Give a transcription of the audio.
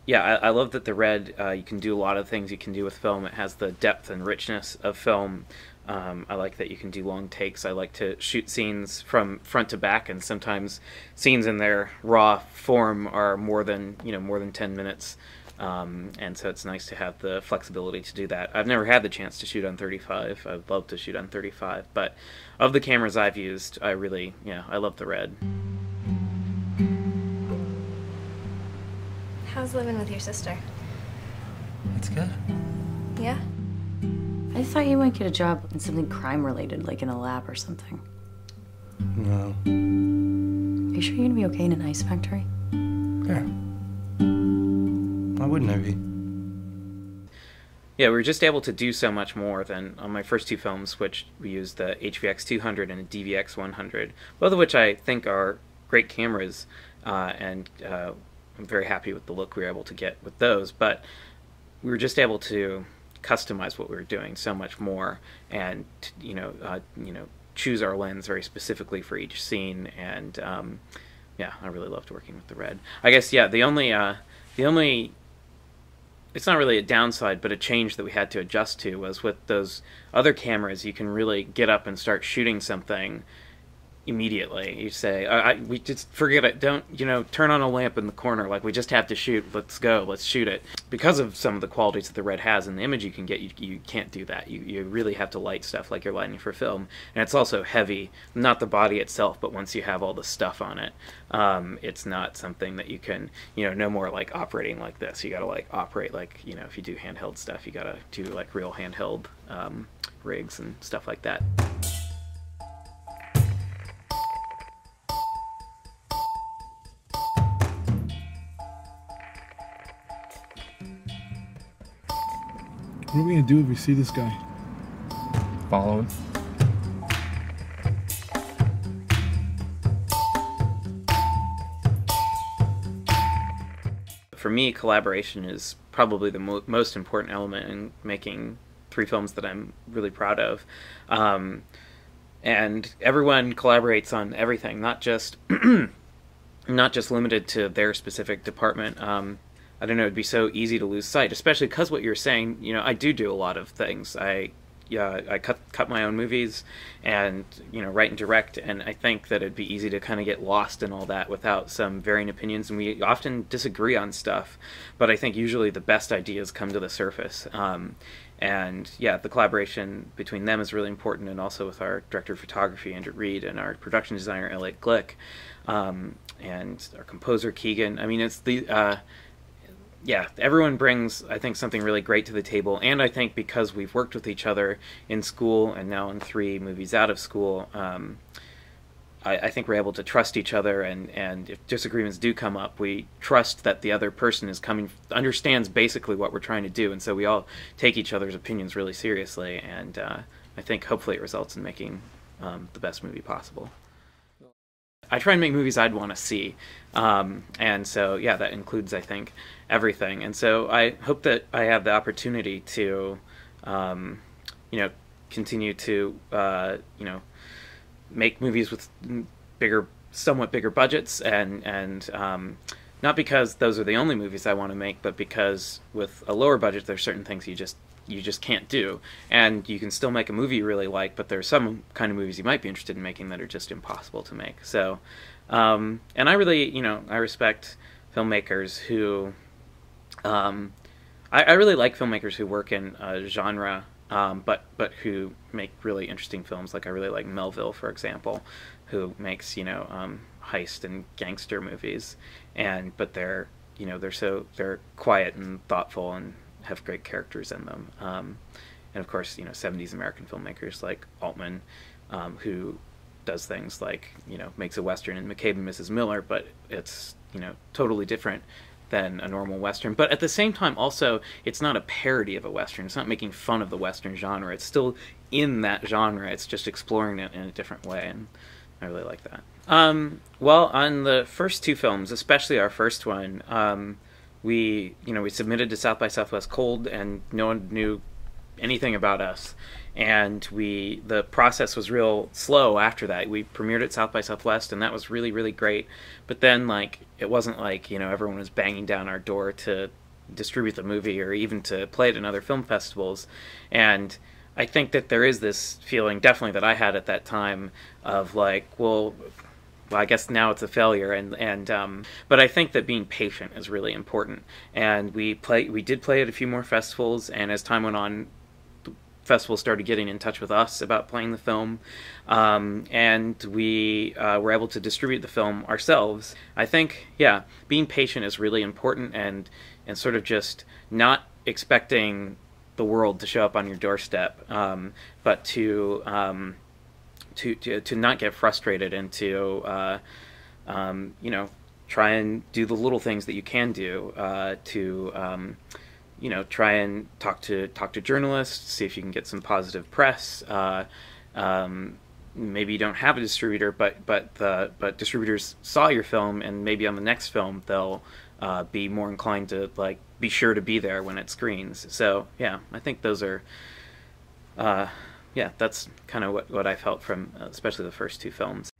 Yeah, I love that the Red, you can do a lot of things you can do with film. It has the depth and richness of film. I like that you can do long takes. I like to shoot scenes from front to back, and sometimes scenes in their raw form are more than, more than 10 minutes. And so it's nice to have the flexibility to do that. I've never had the chance to shoot on 35. I'd love to shoot on 35, but of the cameras I've used, I really, I love the Red. How's living with your sister? It's good. Yeah? I thought you might get a job in something crime-related, like in a lab or something. No. Are you sure you're gonna be okay in an ice factory? Yeah. Why wouldn't I be? Yeah, we were just able to do so much more than on my first two films, which we used the HVX 200 and a DVX 100, both of which I think are great cameras, and I'm very happy with the look we were able to get with those, but we were just able to customize what we were doing so much more, and choose our lens very specifically for each scene. And yeah, I really loved working with the Red. I guess the only it's not really a downside, but a change that we had to adjust to was with those other cameras, you can really get up and start shooting something immediately. You say, we just forget it. Don't, turn on a lamp in the corner. Like, we just have to shoot. Let's go. Let's shoot it. Because of some of the qualities that the Red has and the image you can get, you can't do that. You really have to light stuff like you're lighting for film. And it's also heavy, not the body itself, but once you have all the stuff on it, it's not something that you can, no more like operating like this. You gotta like operate like, if you do handheld stuff, you gotta do like real handheld rigs and stuff like that. What are we gonna do if we see this guy? Follow him. For me, collaboration is probably the most important element in making three films that I'm really proud of. And everyone collaborates on everything, not just not just limited to their specific department. I don't know, it'd be so easy to lose sight, especially because what you're saying, I do a lot of things. I cut my own movies and, write and direct, and I think that it'd be easy to kind of get lost in all that without some varying opinions, and we often disagree on stuff, but I think usually the best ideas come to the surface. And yeah, the collaboration between them is really important, and also with our director of photography, Andrew Reed, and our production designer, Elliot Glick, and our composer, Keegan. I mean, it's the... yeah, everyone brings, I think, something really great to the table, and I think because we've worked with each other in school and now in 3 movies out of school, I think we're able to trust each other, and if disagreements do come up, we trust that the other person understands basically what we're trying to do, and so we all take each other's opinions really seriously, and I think hopefully it results in making the best movie possible. I try and make movies I'd want to see, and so yeah, that includes, I think, everything. And so I hope that I have the opportunity to, continue to, make movies with somewhat bigger budgets, and not because those are the only movies I want to make, but because with a lower budget, there's certain things you just can't do, and you can still make a movie you really like, but there's some kind of movies you might be interested in making that are just impossible to make. So, and I really, I respect filmmakers who, I really like filmmakers who work in a genre, but who make really interesting films. Like I really like Melville, for example, who makes, heist and gangster movies, but they're they're quiet and thoughtful and have great characters in them. And of course, 70s American filmmakers like Altman, who does things like, makes a Western in McCabe and Mrs. Miller, but it's, totally different than a normal Western. But at the same time, also, it's not a parody of a Western. It's not making fun of the Western genre. It's still in that genre. It's just exploring it in a different way, and I really like that. Well, on the first 2 films, especially our first one, we submitted to South by Southwest cold, and no one knew anything about us. and the process was real slow after that. We premiered at South by Southwest, and that was really, really great. But then, like, it wasn't like, you know, everyone was banging down our door to distribute the movie or even to play it in other film festivals. And I think that there is this feeling, definitely, that I had at that time of like, well, I guess now it's a failure, but I think that being patient is really important. And we did play at a few more festivals, and as time went on, festivals started getting in touch with us about playing the film, and we were able to distribute the film ourselves. I think, yeah, being patient is really important, and sort of just not expecting the world to show up on your doorstep, but to not get frustrated, and to you know, try and do the little things that you can do, you know, try and talk to journalists, see if you can get some positive press. Maybe you don't have a distributor, but distributors saw your film, and maybe on the next film they'll be more inclined to like be sure to be there when it screens. So yeah, I think those are yeah, that's kind of what I felt from especially the first two films.